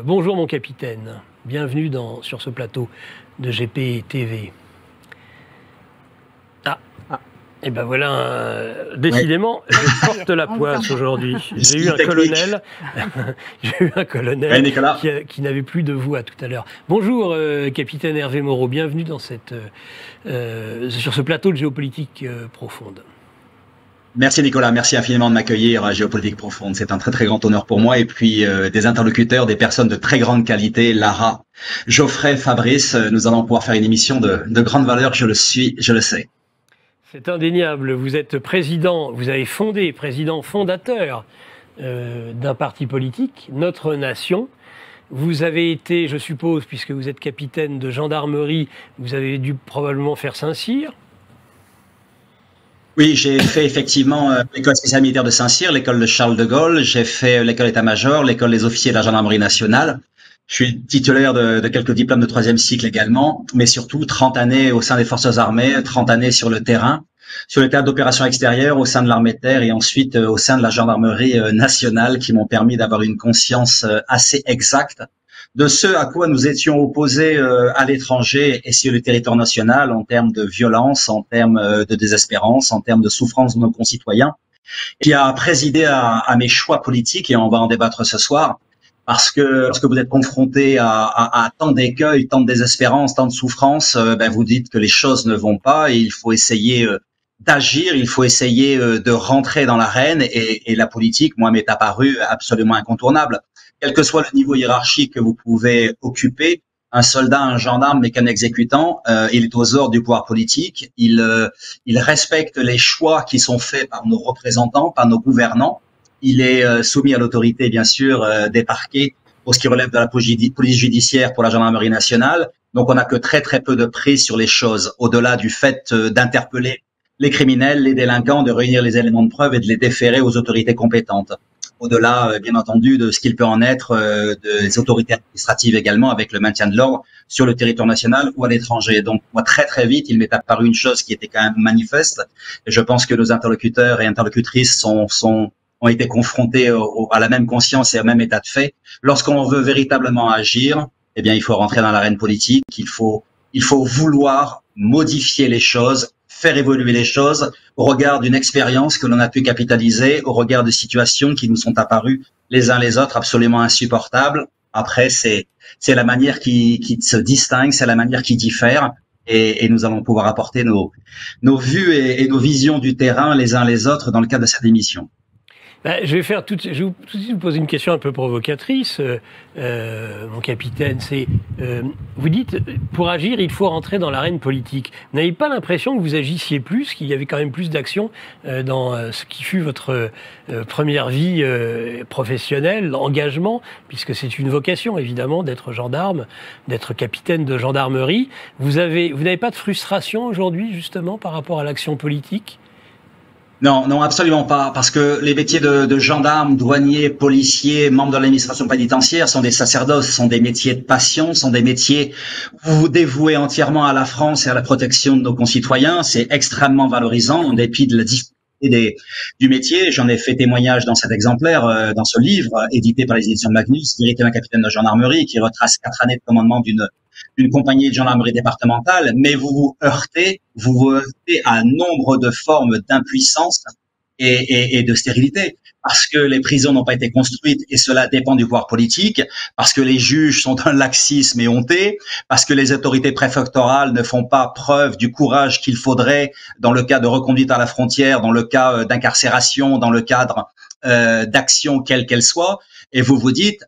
Bonjour mon capitaine, bienvenue sur ce plateau de GP TV. Et ben voilà, décidément, je porte la poisse aujourd'hui. J'ai eu un colonel, qui n'avait plus de voix tout à l'heure. Bonjour capitaine Hervé Moreau, bienvenue dans sur ce plateau de géopolitique profonde. Merci Nicolas, merci infiniment de m'accueillir à Géopolitique Profonde. C'est un très très grand honneur pour moi et puis des interlocuteurs, des personnes de très grande qualité, Lara, Geoffrey, Fabrice, nous allons pouvoir faire une émission de grande valeur, je le sais. C'est indéniable, vous êtes président, vous avez président fondateur d'un parti politique, Notre Nation. Vous avez été, je suppose, puisque vous êtes capitaine de gendarmerie, vous avez dû probablement faire Saint-Cyr. Oui, j'ai fait effectivement l'école spéciale militaire de Saint-Cyr, l'école de Charles de Gaulle, j'ai fait l'école d'état-major, l'école des officiers de la gendarmerie nationale. Je suis titulaire de quelques diplômes de troisième cycle également, mais surtout 30 années au sein des forces armées, 30 années sur le terrain, sur le théâtre d'opérations extérieures, au sein de l'armée de terre et ensuite au sein de la gendarmerie nationale qui m'ont permis d'avoir une conscience assez exacte de ce à quoi nous étions opposés à l'étranger et sur le territoire national en termes de violence, en termes de désespérance, en termes de souffrance de nos concitoyens, qui a présidé à mes choix politiques, et on va en débattre ce soir, parce que lorsque vous êtes confronté à tant d'écueils, tant de désespérance, tant de souffrance, vous dites que les choses ne vont pas et il faut essayer d'agir, il faut essayer de rentrer dans l'arène et la politique, moi, m'est apparue absolument incontournable. Quel que soit le niveau hiérarchique que vous pouvez occuper, un soldat, un gendarme n'est qu'un exécutant, il est aux ordres du pouvoir politique, il respecte les choix qui sont faits par nos représentants, par nos gouvernants, il est soumis à l'autorité, bien sûr, des parquets pour ce qui relève de la police judiciaire pour la gendarmerie nationale, donc on n'a que très très peu de prise sur les choses, au-delà du fait d'interpeller les criminels, les délinquants, de réunir les éléments de preuve et de les déférer aux autorités compétentes. Au-delà, bien entendu, de ce qu'il peut en être des autorités administratives également, avec le maintien de l'ordre sur le territoire national ou à l'étranger. Donc, moi, très très vite, il m'est apparu une chose qui était quand même manifeste. Et je pense que nos interlocuteurs et interlocutrices ont été confrontés à la même conscience et au même état de fait. Lorsqu'on veut véritablement agir, eh bien, il faut rentrer dans l'arène politique. Il faut vouloir modifier les choses, faire évoluer les choses au regard d'une expérience que l'on a pu capitaliser, au regard de situations qui nous sont apparues les uns les autres absolument insupportables. Après, c'est la manière qui se distingue, c'est la manière qui diffère, et nous allons pouvoir apporter nos vues et nos visions du terrain les uns les autres dans le cadre de cette émission. Je vais tout de suite vous poser une question un peu provocatrice, mon capitaine. Vous dites, pour agir, il faut rentrer dans l'arène politique. Vous n'avez pas l'impression que vous agissiez plus, qu'il y avait quand même plus d'action dans ce qui fut votre première vie professionnelle, engagement, puisque c'est une vocation, évidemment, d'être gendarme, d'être capitaine de gendarmerie. Vous n'avez pas de frustration aujourd'hui, justement, par rapport à l'action politique ? Non, absolument pas, parce que les métiers de gendarme, douanier, policier, membre de l'administration pénitentiaire sont des sacerdoces, sont des métiers de passion, sont des métiers où vous vous dévouez entièrement à la France et à la protection de nos concitoyens. C'est extrêmement valorisant, en dépit de la difficulté du métier. J'en ai fait témoignage dans cet exemplaire, dans ce livre, édité par les éditions de Magnus, qui était un capitaine de gendarmerie, qui retrace 4 années de commandement d'une compagnie de gendarmerie départementale, mais vous vous heurtez à nombre de formes d'impuissance et de stérilité, parce que les prisons n'ont pas été construites, et cela dépend du pouvoir politique, parce que les juges sont d'un laxisme éhonté, parce que les autorités préfectorales ne font pas preuve du courage qu'il faudrait dans le cas de reconduite à la frontière, dans le cas d'incarcération, dans le cadre d'action quelle qu'elle soit, et vous vous dites,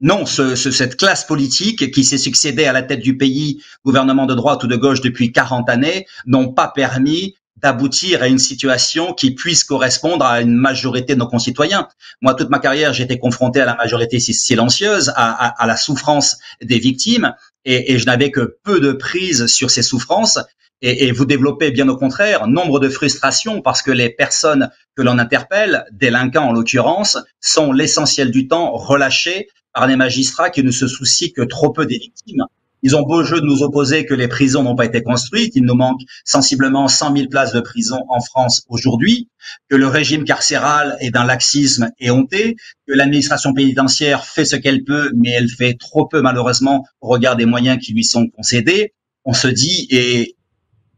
non, cette classe politique qui s'est succédée à la tête du pays, gouvernement de droite ou de gauche depuis 40 années, n'ont pas permis d'aboutir à une situation qui puisse correspondre à une majorité de nos concitoyens. Moi, toute ma carrière, j'ai été confronté à la majorité silencieuse, à la souffrance des victimes, et je n'avais que peu de prise sur ces souffrances. Et vous développez bien au contraire nombre de frustrations parce que les personnes que l'on interpelle, délinquants en l'occurrence, sont l'essentiel du temps relâchées par des magistrats qui ne se soucient que trop peu des victimes. Ils ont beau jeu de nous opposer que les prisons n'ont pas été construites. Il nous manque sensiblement 100 000 places de prison en France aujourd'hui, que le régime carcéral est d'un laxisme éhonté, que l'administration pénitentiaire fait ce qu'elle peut, mais elle fait trop peu malheureusement au regard des moyens qui lui sont concédés. On se dit, et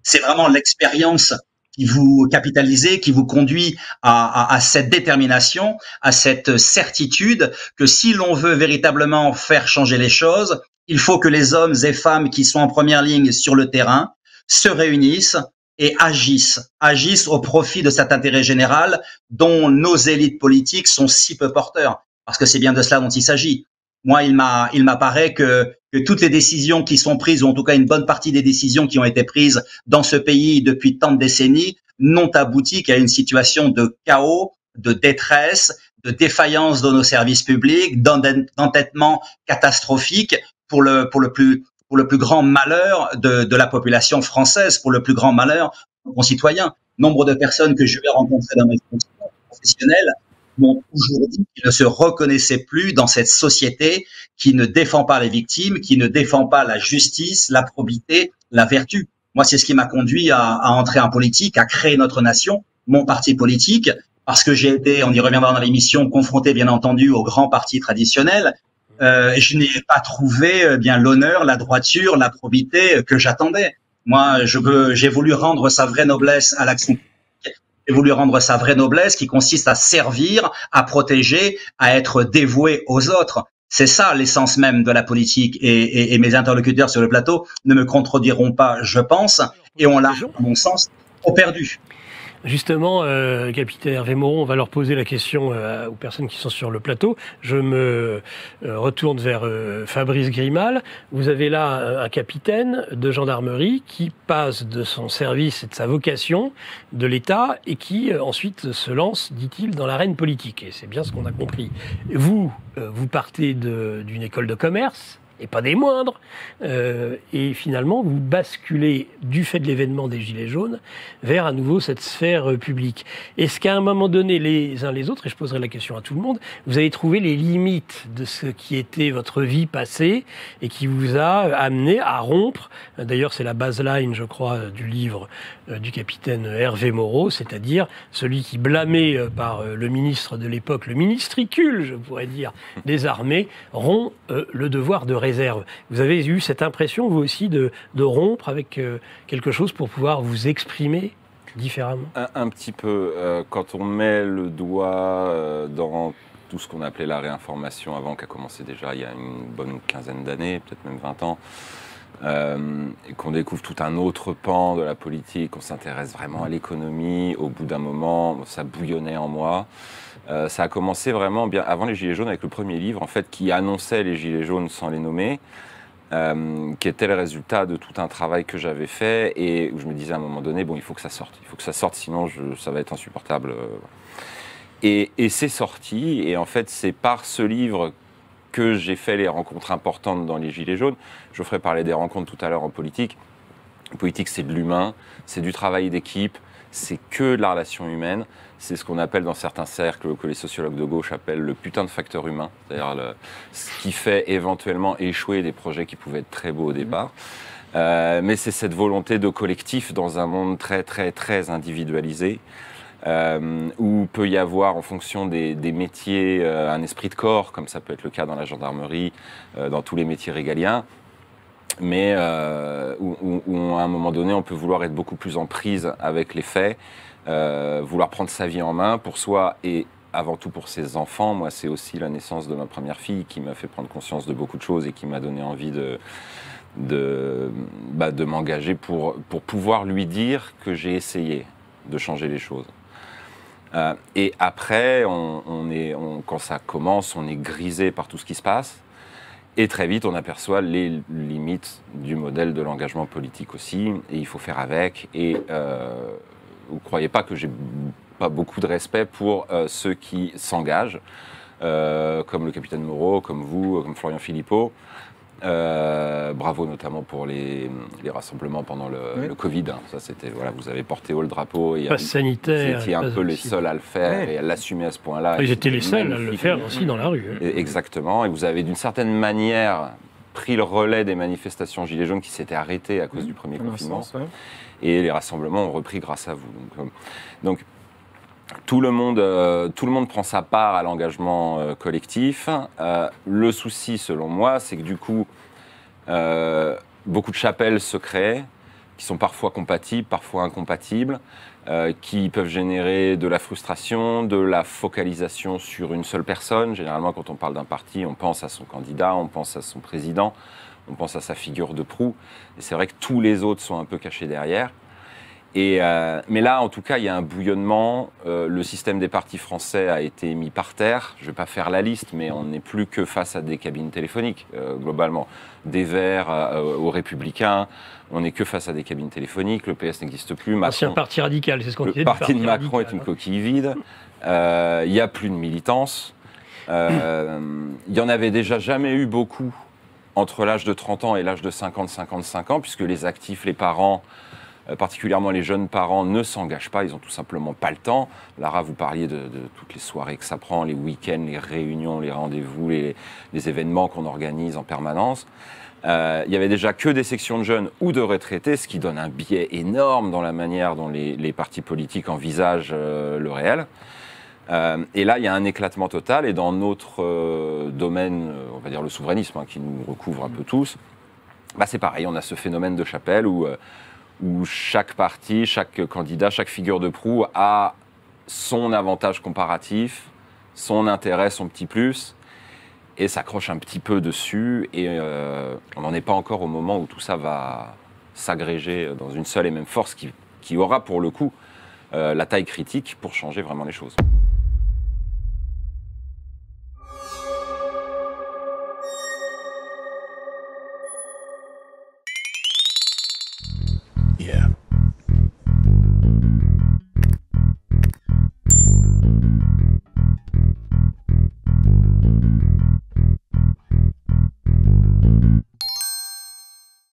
c'est vraiment l'expérience qui vous capitalisez, qui vous conduit à cette détermination, à cette certitude que si l'on veut véritablement faire changer les choses, il faut que les hommes et femmes qui sont en première ligne sur le terrain se réunissent et agissent au profit de cet intérêt général dont nos élites politiques sont si peu porteurs. Parce que c'est bien de cela dont il s'agit. Moi, il m'apparaît que toutes les décisions qui sont prises, ou en tout cas une bonne partie des décisions qui ont été prises dans ce pays depuis tant de décennies, n'ont abouti qu'à une situation de chaos, de détresse, de défaillance de nos services publics, d'entêtement catastrophique pour le plus grand malheur de la population française, pour le plus grand malheur de nos concitoyens. Nombre de personnes que je vais rencontrer dans mes fonctions professionnelles m'ont toujours dit qu'ils ne se reconnaissaient plus dans cette société qui ne défend pas les victimes, qui ne défend pas la justice, la probité, la vertu. Moi, c'est ce qui m'a conduit à entrer en politique, à créer notre nation, mon parti politique, parce que j'ai été, on y reviendra dans l'émission, confronté bien entendu aux grands partis traditionnels. Et je n'ai pas trouvé bien l'honneur, la droiture, la probité que j'attendais. Moi, j'ai voulu rendre sa vraie noblesse à l'action. J'ai voulu rendre sa vraie noblesse qui consiste à servir, à protéger, à être dévoué aux autres. C'est ça l'essence même de la politique et mes interlocuteurs sur le plateau ne me contrediront pas, je pense, et on l'a, à mon sens, trop perdu. Justement, capitaine Hervé Moreau, on va leur poser la question aux personnes qui sont sur le plateau. Je me retourne vers Fabrice Grimal. Vous avez là un capitaine de gendarmerie qui passe de son service et de sa vocation de l'État et qui ensuite se lance, dit-il, dans l'arène politique. Et c'est bien ce qu'on a compris. Vous, vous partez d'une école de commerce, et pas des moindres, et finalement vous basculez, du fait de l'événement des Gilets jaunes, vers à nouveau cette sphère publique. Est-ce qu'à un moment donné, les uns les autres, et je poserai la question à tout le monde, vous avez trouvé les limites de ce qui était votre vie passée et qui vous a amené à rompre, d'ailleurs c'est la baseline, je crois, du livre du capitaine Hervé Moreau, c'est-à-dire celui qui, blâmé par le ministre de l'époque, le ministricule, je pourrais dire, des armées, rompt le devoir de réserve. Vous avez eu cette impression, vous aussi, de rompre avec quelque chose pour pouvoir vous exprimer différemment? Un petit peu. Quand on met le doigt dans tout ce qu'on appelait la réinformation avant, qui a commencé déjà il y a une bonne quinzaine d'années, peut-être même 20 ans, et qu'on découvre tout un autre pan de la politique, on s'intéresse vraiment à l'économie, au bout d'un moment, ça bouillonnait en moi. Ça a commencé vraiment bien avant les Gilets jaunes avec le premier livre, en fait, qui annonçait les Gilets jaunes sans les nommer, qui était le résultat de tout un travail que j'avais fait et où je me disais à un moment donné, bon, il faut que ça sorte, sinon ça va être insupportable. Et c'est sorti, et en fait, c'est par ce livre que j'ai fait les rencontres importantes dans les Gilets jaunes. Je vous ferai parler des rencontres tout à l'heure en politique. La politique, c'est de l'humain, c'est du travail d'équipe, c'est que de la relation humaine. C'est ce qu'on appelle dans certains cercles, que les sociologues de gauche appellent le putain de facteur humain, c'est-à-dire ce qui fait éventuellement échouer des projets qui pouvaient être très beaux au départ. Mais c'est cette volonté de collectif dans un monde très, très, très individualisé, où peut y avoir, en fonction des métiers, un esprit de corps, comme ça peut être le cas dans la gendarmerie, dans tous les métiers régaliens, mais où à un moment donné, on peut vouloir être beaucoup plus en prise avec les faits, vouloir prendre sa vie en main pour soi et avant tout pour ses enfants. Moi, c'est aussi la naissance de ma première fille qui m'a fait prendre conscience de beaucoup de choses et qui m'a donné envie de m'engager pour pouvoir lui dire que j'ai essayé de changer les choses. Et après, quand ça commence, on est grisé par tout ce qui se passe. Et très vite, on aperçoit les limites du modèle de l'engagement politique aussi. Et il faut faire avec. Et vous ne croyez pas que j'ai pas beaucoup de respect pour ceux qui s'engagent, comme le capitaine Moreau, comme vous, comme Florian Philippot. Bravo notamment pour les rassemblements pendant le Covid. Ça, c'était, voilà, vous avez porté haut le drapeau. Passe sanitaire. Vous étiez un peu les seuls à le faire et à l'assumer à ce point-là. Ils étaient les seuls à le faire aussi dans la rue. Exactement. Et vous avez d'une certaine manière pris le relais des manifestations Gilets jaunes qui s'étaient arrêtées à cause du premier confinement. Et les rassemblements ont repris grâce à vous. Donc tout le monde prend sa part à l'engagement collectif. Le souci, selon moi, c'est que du coup, beaucoup de chapelles se créent, qui sont parfois compatibles, parfois incompatibles, qui peuvent générer de la frustration, de la focalisation sur une seule personne. Généralement, quand on parle d'un parti, on pense à son candidat, on pense à son président, on pense à sa figure de proue. Et c'est vrai que tous les autres sont un peu cachés derrière. Mais là, en tout cas, il y a un bouillonnement. Le système des partis français a été mis par terre. Je ne vais pas faire la liste, mais on n'est plus que face à des cabines téléphoniques, globalement. Des Verts aux Républicains, on n'est que face à des cabines téléphoniques. Le PS n'existe plus. C'est un parti radical, c'est ce qu'on disait. Le parti de Macron est une coquille vide. Il n'y a plus de militance. Il n'y en avait déjà jamais eu beaucoup entre l'âge de 30 ans et l'âge de 50-55 ans, puisque les actifs, les parents, particulièrement les jeunes parents, ne s'engagent pas, ils n'ont tout simplement pas le temps. Lara, vous parliez de toutes les soirées que ça prend, les week-ends, les réunions, les rendez-vous, les événements qu'on organise en permanence. Il y avait déjà que des sections de jeunes ou de retraités, ce qui donne un biais énorme dans la manière dont les partis politiques envisagent le réel. Et là, il y a un éclatement total, et dans notre domaine, on va dire le souverainisme, qui nous recouvre un peu tous, c'est pareil, on a ce phénomène de chapelle où chaque parti, chaque candidat, chaque figure de proue a son avantage comparatif, son intérêt, son petit plus, et s'accroche un petit peu dessus, et on n'en est pas encore au moment où tout ça va s'agréger dans une seule et même force qui aura pour le coup la taille critique pour changer vraiment les choses.